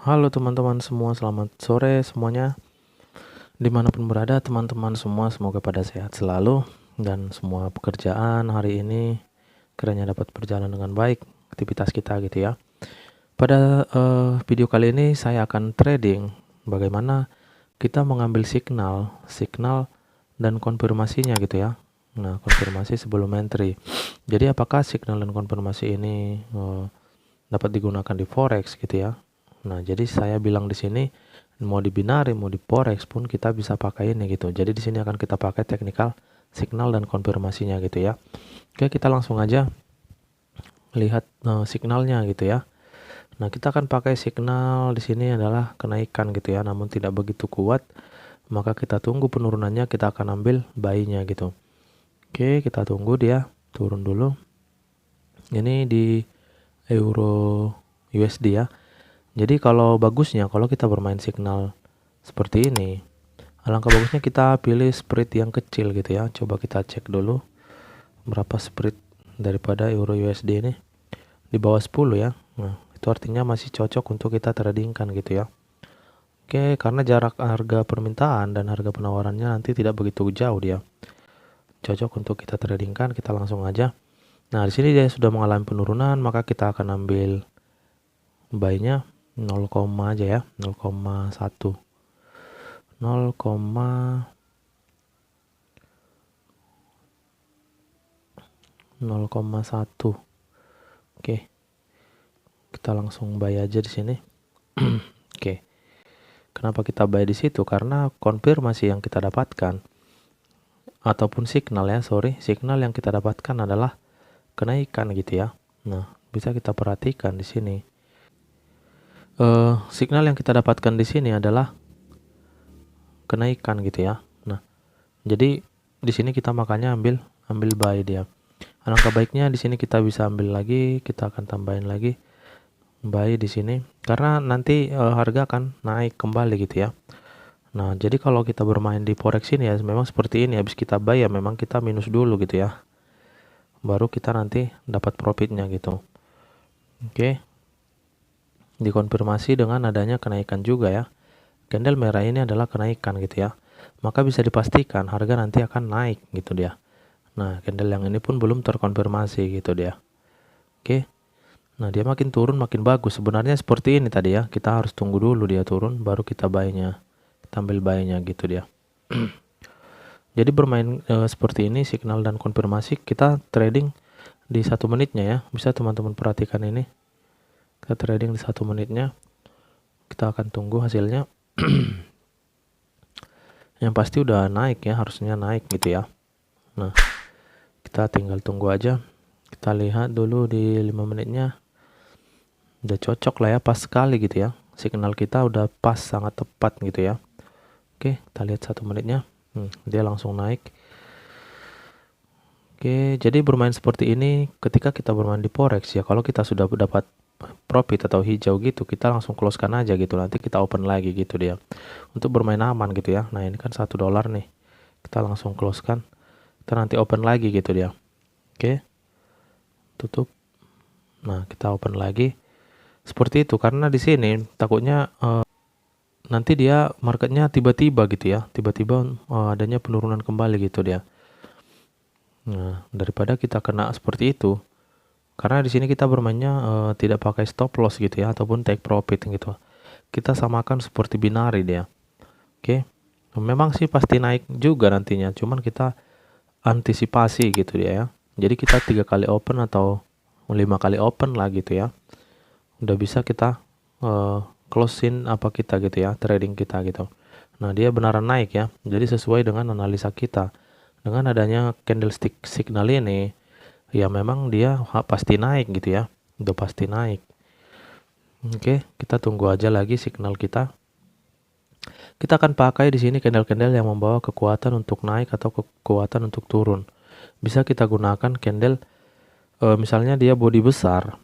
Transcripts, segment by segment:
Halo teman-teman semua, selamat sore semuanya. Dimanapun berada teman-teman semua, semoga pada sehat selalu dan semua pekerjaan hari ini kiranya dapat berjalan dengan baik, aktivitas kita gitu ya. Pada video kali ini saya akan trading bagaimana kita mengambil signal dan konfirmasinya gitu ya. Nah, konfirmasi sebelum entry. Jadi apakah signal dan konfirmasi ini dapat digunakan di forex gitu ya. Nah, jadi saya bilang di sini mau di binary, mau di forex pun kita bisa pakai ini gitu. Jadi di sini akan kita pakai technical signal dan konfirmasinya gitu ya. Oke, kita langsung aja lihat signalnya gitu ya. Nah, kita akan pakai signal di sini adalah kenaikan gitu ya, namun tidak begitu kuat. Maka kita tunggu penurunannya, kita akan ambil buy-nya gitu. Oke, kita tunggu dia turun dulu. Ini di euro USD ya. Jadi kalau bagusnya kalau kita bermain signal seperti ini, alangkah bagusnya kita pilih spread yang kecil gitu ya. Coba kita cek dulu berapa spread daripada euro USD ini. Di bawah 10 ya. Nah, itu artinya masih cocok untuk kita tradingkan gitu ya. Oke, karena jarak harga permintaan dan harga penawarannya nanti tidak begitu jauh dia. Cocok untuk kita tradingkan, kita langsung aja. Nah, di sini dia sudah mengalami penurunan, maka kita akan ambil buy-nya 0, aja ya, 0,1. 0,1. Oke. Kita langsung buy aja di sini. Oke. Kenapa kita buy di situ? Karena konfirmasi yang kita dapatkan ataupun signal yang kita dapatkan adalah kenaikan gitu ya. Nah, bisa kita perhatikan di sini. Signal yang kita dapatkan di sini adalah kenaikan gitu ya. Nah, jadi di sini kita makanya ambil buy dia. Alangkah baiknya di sini kita bisa ambil lagi, kita akan tambahin lagi buy di sini karena nanti harga akan naik kembali gitu ya. Nah, jadi kalau kita bermain di forex ini ya memang seperti ini, habis kita buy ya memang kita minus dulu gitu ya. Baru kita nanti dapat profitnya gitu. Oke. Dikonfirmasi dengan adanya kenaikan juga ya. Candle merah ini adalah kenaikan gitu ya. Maka bisa dipastikan harga nanti akan naik gitu dia. Nah, candle yang ini pun belum terkonfirmasi gitu dia. Oke. Nah, dia makin turun makin bagus. Sebenarnya seperti ini tadi ya. Kita harus tunggu dulu dia turun baru kita buy-nya. Kita ambil buy-nya gitu dia. Jadi bermain seperti ini signal dan konfirmasi kita trading di 1 menitnya ya. Bisa teman-teman perhatikan ini. Kita trading di 1 menitnya. Kita akan tunggu hasilnya. Yang pasti udah naik ya, harusnya naik gitu ya. Nah, kita tinggal tunggu aja. Kita lihat dulu di 5 menitnya. Udah cocok lah ya, pas sekali gitu ya. Signal kita udah pas, sangat tepat gitu ya. Oke, kita lihat 1 menitnya. Dia langsung naik. Oke, jadi bermain seperti ini ketika kita bermain di forex ya. Kalau kita sudah dapat profit atau hijau gitu, kita langsung closekan aja gitu. Nanti kita open lagi gitu dia. Untuk bermain aman gitu ya. Nah, ini kan $1 nih. Kita langsung closekan. Kita nanti open lagi gitu dia. Oke. Tutup. Nah, kita open lagi. Seperti itu karena di sini takutnya nanti dia marketnya tiba-tiba gitu ya. Tiba-tiba adanya penurunan kembali gitu dia. Nah, daripada kita kena seperti itu, karena di sini kita bermainnya tidak pakai stop loss gitu ya, ataupun take profit gitu. Kita samakan seperti binary dia. Oke. Memang sih pasti naik juga nantinya, cuman kita antisipasi gitu dia ya. Jadi kita 3 kali open atau 5 kali open lah gitu ya. Udah bisa kita close-in apa kita gitu ya, trading kita gitu. Nah, dia beneran naik ya. Jadi sesuai dengan analisa kita. Dengan adanya candlestick signal ini, ya memang dia pasti naik gitu ya. Udah pasti naik. Oke, kita tunggu aja lagi signal kita. Kita akan pakai di sini candle-candle yang membawa kekuatan untuk naik atau kekuatan untuk turun. Bisa kita gunakan candle misalnya dia body besar.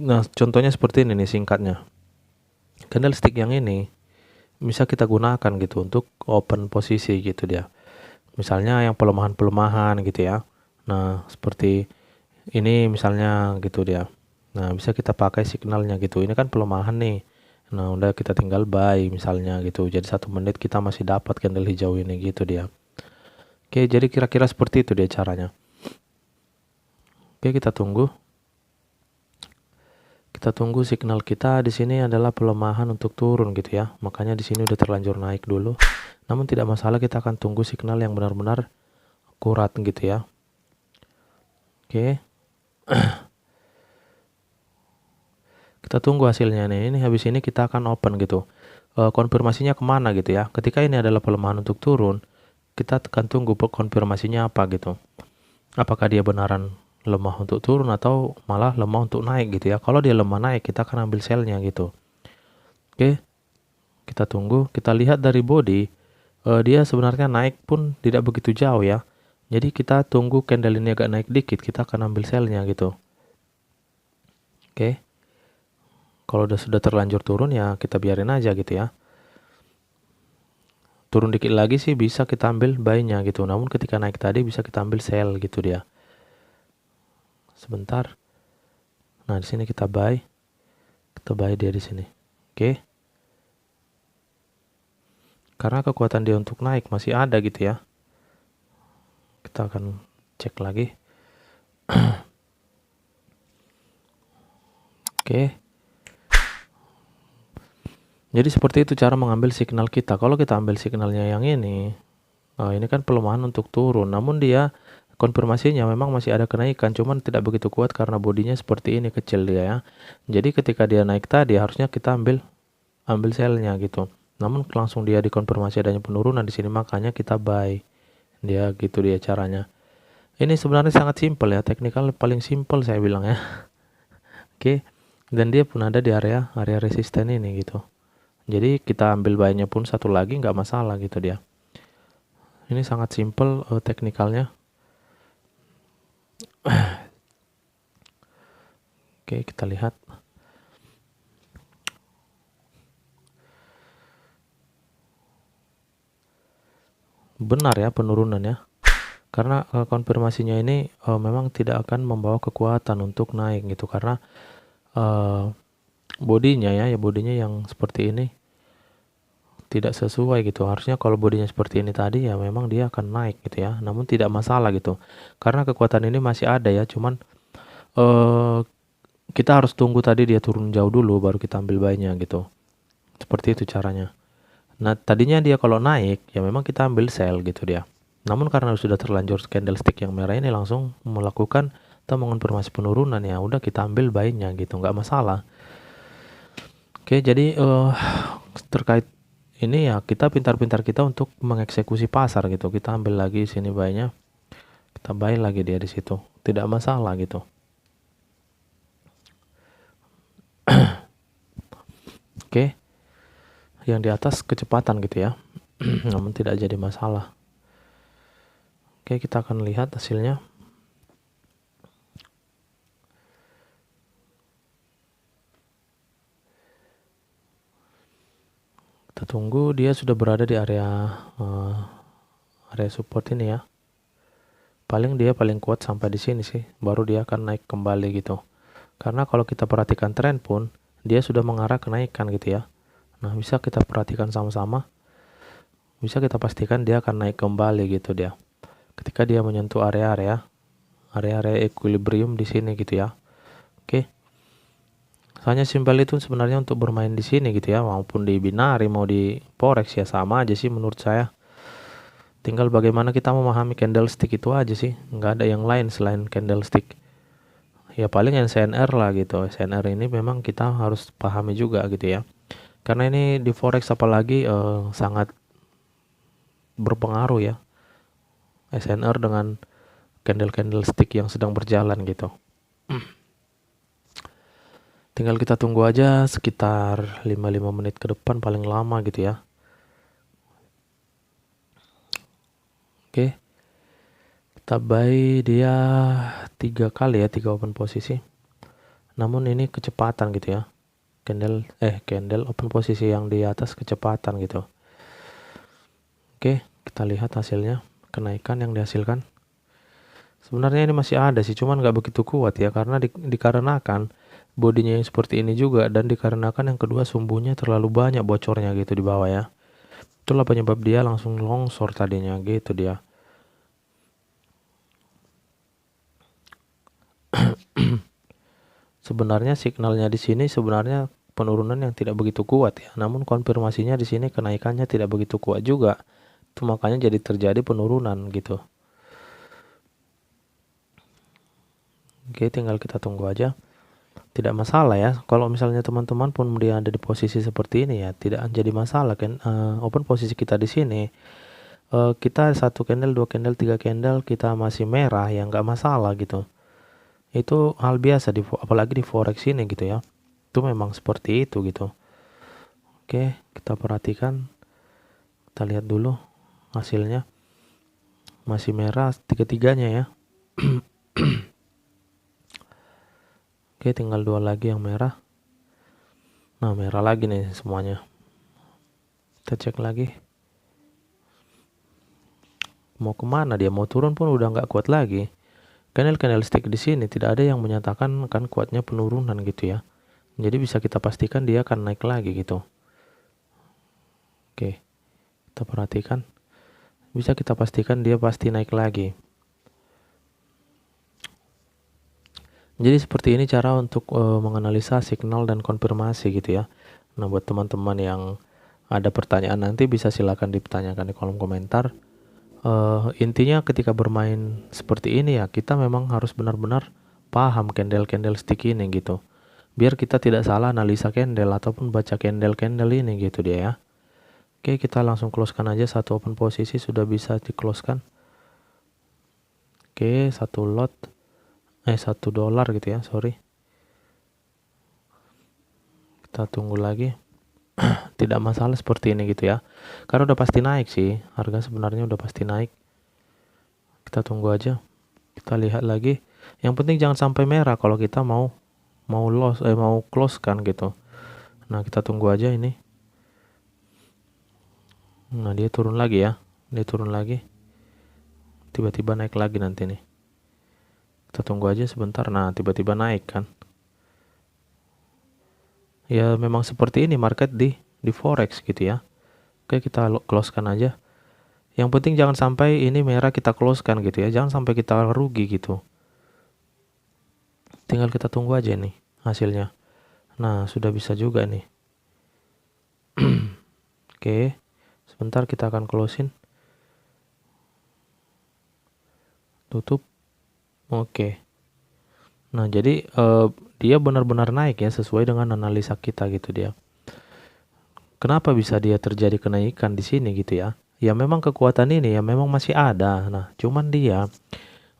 Nah, contohnya seperti ini nih singkatnya. Candlestick yang ini bisa kita gunakan gitu untuk open posisi gitu dia. Misalnya yang pelemahan-pelemahan gitu ya. Nah, seperti ini misalnya gitu dia. Nah, bisa kita pakai signalnya gitu. Ini kan pelemahan nih. Nah, udah kita tinggal buy misalnya gitu. Jadi 1 menit kita masih dapat candle hijau ini gitu dia. Oke, jadi kira-kira seperti itu dia caranya. Oke, kita tunggu. Kita tunggu signal kita di sini adalah pelemahan untuk turun gitu ya. Makanya di sini udah terlanjur naik dulu. Namun tidak masalah, kita akan tunggu signal yang benar-benar akurat gitu ya. Oke. Kita tunggu hasilnya nih. Ini habis ini kita akan open gitu. Konfirmasinya kemana gitu ya. Ketika ini adalah pelemahan untuk turun, kita akan tunggu konfirmasinya apa gitu. Apakah dia benaran lemah untuk turun atau malah lemah untuk naik gitu ya. Kalau dia lemah naik, kita akan ambil sell-nya gitu. Oke. Kita tunggu. Kita lihat dari body, dia sebenarnya naik pun tidak begitu jauh ya. Jadi kita tunggu candle ini agak naik dikit, kita akan ambil sell-nya gitu. Oke. Kalau sudah terlanjur turun ya kita biarin aja gitu ya. Turun dikit lagi sih bisa kita ambil buy-nya gitu. Namun ketika naik tadi bisa kita ambil sell gitu dia. Sebentar. Nah, di sini kita buy. Kita buy dia di sini. Oke. Karena kekuatan dia untuk naik masih ada gitu ya. Kita akan cek lagi. Oke. Jadi seperti itu cara mengambil signal kita. Kalau kita ambil signalnya yang ini kan pelemahan untuk turun. Namun dia konfirmasinya memang masih ada kenaikan, cuman tidak begitu kuat karena bodinya seperti ini, kecil dia ya. Jadi ketika dia naik tadi harusnya kita ambil sell-nya gitu. Namun langsung dia dikonfirmasi adanya penurunan di sini, makanya kita buy. Dia gitu dia caranya. Ini sebenarnya sangat simpel ya, teknikal paling simpel saya bilang ya. Oke. Dan dia pun ada di area resisten ini gitu. Jadi kita ambil buy-nya pun satu lagi nggak masalah gitu dia. Ini sangat simpel teknikalnya. Oke, kita lihat. Benar ya penurunannya. Karena konfirmasinya ini memang tidak akan membawa kekuatan untuk naik gitu. Karena bodinya yang seperti ini tidak sesuai gitu. Harusnya kalau bodinya seperti ini tadi ya memang dia akan naik gitu ya. Namun tidak masalah gitu. Karena kekuatan ini masih ada ya. Cuman kita harus tunggu tadi dia turun jauh dulu baru kita ambil buy-nya gitu. Seperti itu caranya. Nah, tadinya dia kalau naik ya memang kita ambil sell gitu dia. Namun karena sudah terlanjur candlestick yang merah ini langsung melakukan atau mengonfirmasi penurunan, ya udah kita ambil buy-nya gitu, nggak masalah. Oke, jadi terkait ini ya kita pintar-pintar kita untuk mengeksekusi pasar gitu. Kita ambil lagi sini buy-nya, kita buy lagi dia di situ, tidak masalah gitu. Oke, yang di atas kecepatan gitu ya, namun tidak jadi masalah. Oke, kita akan lihat hasilnya. Kita tunggu, dia sudah berada di area support ini ya. Dia paling kuat sampai di sini sih, baru dia akan naik kembali gitu. Karena kalau kita perhatikan tren pun dia sudah mengarah kenaikan gitu ya. Nah, bisa kita perhatikan sama-sama. Bisa kita pastikan dia akan naik kembali gitu dia. Ketika dia menyentuh area equilibrium di sini gitu ya. Oke. Hanya simpel itu sebenarnya untuk bermain di sini gitu ya, maupun di binari mau di forex ya sama aja sih menurut saya. Tinggal bagaimana kita memahami candlestick itu aja sih, nggak ada yang lain selain candlestick. Ya paling SNR lah gitu. SNR ini memang kita harus pahami juga gitu ya. Karena ini di forex apalagi sangat berpengaruh ya. SNR dengan candlestick yang sedang berjalan gitu. Tinggal kita tunggu aja sekitar 5 menit ke depan paling lama gitu ya. Oke. Kita buy dia 3 kali ya, 3 open posisi. Namun ini kecepatan gitu ya. Candle open posisi yang di atas kecepatan gitu. Oke, kita lihat hasilnya, kenaikan yang dihasilkan. Sebenarnya ini masih ada sih, cuman nggak begitu kuat ya, karena dikarenakan bodinya yang seperti ini juga, dan dikarenakan yang kedua sumbunya terlalu banyak bocornya gitu di bawah ya. Itulah penyebab dia langsung longsor tadinya gitu dia. Sebenarnya signalnya di sini sebenarnya penurunan yang tidak begitu kuat ya, namun konfirmasinya di sini kenaikannya tidak begitu kuat juga. Itu makanya jadi terjadi penurunan gitu. Oke, tinggal kita tunggu aja. Tidak masalah ya, kalau misalnya teman-teman pun dia ada di posisi seperti ini ya, tidak jadi masalah kan. Open posisi kita di sini, kita 1 candle, 2 candle, 3 candle kita masih merah ya, nggak masalah gitu. Itu hal biasa apalagi di forex ini gitu ya. Itu memang seperti itu gitu. Oke, kita perhatikan, kita lihat dulu hasilnya. Masih merah tiga-tiganya ya. Oke, tinggal 2 lagi yang merah. Nah, merah lagi nih semuanya. Kita cek lagi. Mau kemana dia? Mau turun pun udah nggak kuat lagi. Candlestick di sini tidak ada yang menyatakan kan kuatnya penurunan gitu ya. Jadi bisa kita pastikan dia akan naik lagi gitu. Oke, kita perhatikan. Bisa kita pastikan dia pasti naik lagi. Jadi seperti ini cara untuk menganalisa signal dan konfirmasi gitu ya. Nah, buat teman-teman yang ada pertanyaan nanti bisa silakan ditanyakan di kolom komentar. Intinya ketika bermain seperti ini ya, kita memang harus benar-benar paham candlestick ini gitu. Biar kita tidak salah analisa candle ataupun baca candle ini gitu dia ya. Oke, kita langsung closekan aja, satu open posisi sudah bisa di-closekan. Oke, $1 gitu ya, sorry. Kita tunggu lagi. Tidak masalah seperti ini gitu ya, karena udah pasti naik sih, harga sebenarnya udah pasti naik. Kita tunggu aja, kita lihat lagi. Yang penting jangan sampai merah kalau kita mau close kan gitu. Nah, kita tunggu aja ini. Nah, dia turun lagi ya, tiba-tiba naik lagi nanti nih. Kita tunggu aja sebentar. Nah, tiba-tiba naik kan. Ya memang seperti ini market di forex gitu ya. Oke, kita closekan aja. Yang penting jangan sampai ini merah kita closekan gitu ya, jangan sampai kita rugi gitu. Tinggal kita tunggu aja nih hasilnya. Nah, sudah bisa juga nih. Oke, sebentar kita akan closing. Tutup. Oke. Nah, jadi dia benar-benar naik ya sesuai dengan analisa kita gitu dia. Kenapa bisa dia terjadi kenaikan di sini gitu ya? Ya memang kekuatan ini ya memang masih ada. Nah, cuman dia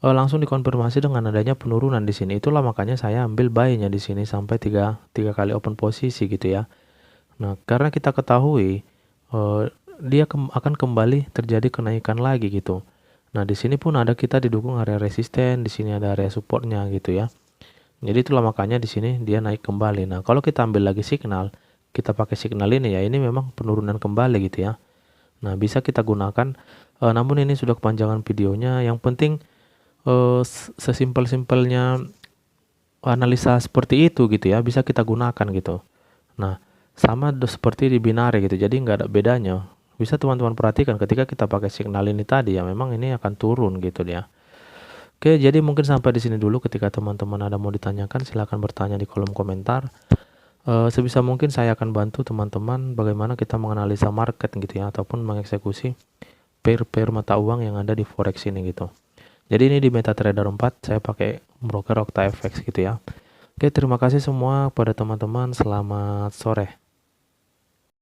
langsung dikonfirmasi dengan adanya penurunan di sini. Itulah makanya saya ambil buy-nya di sini sampai 3 kali open posisi gitu ya. Nah, karena kita ketahui dia akan kembali terjadi kenaikan lagi gitu. Nah, di sini pun ada kita didukung area resisten, di sini ada area supportnya gitu ya. Jadi itulah makanya di sini dia naik kembali. Nah, kalau kita ambil lagi signal, kita pakai signal ini ya, ini memang penurunan kembali gitu ya. Nah, bisa kita gunakan. Namun ini sudah kepanjangan videonya. Yang penting sesimpel-simpelnya analisa seperti itu gitu ya, bisa kita gunakan gitu. Nah, sama seperti di binary gitu, jadi nggak ada bedanya. Bisa teman-teman perhatikan ketika kita pakai signal ini tadi ya, memang ini akan turun gitu ya. Oke, jadi mungkin sampai di sini dulu. Ketika teman-teman ada mau ditanyakan, silahkan bertanya di kolom komentar. Sebisa mungkin saya akan bantu teman-teman bagaimana kita menganalisa market gitu ya, ataupun mengeksekusi pair mata uang yang ada di forex ini gitu. Jadi ini di MetaTrader 4 saya pakai broker OctaFX gitu ya. Oke, terima kasih semua pada teman-teman. Selamat sore.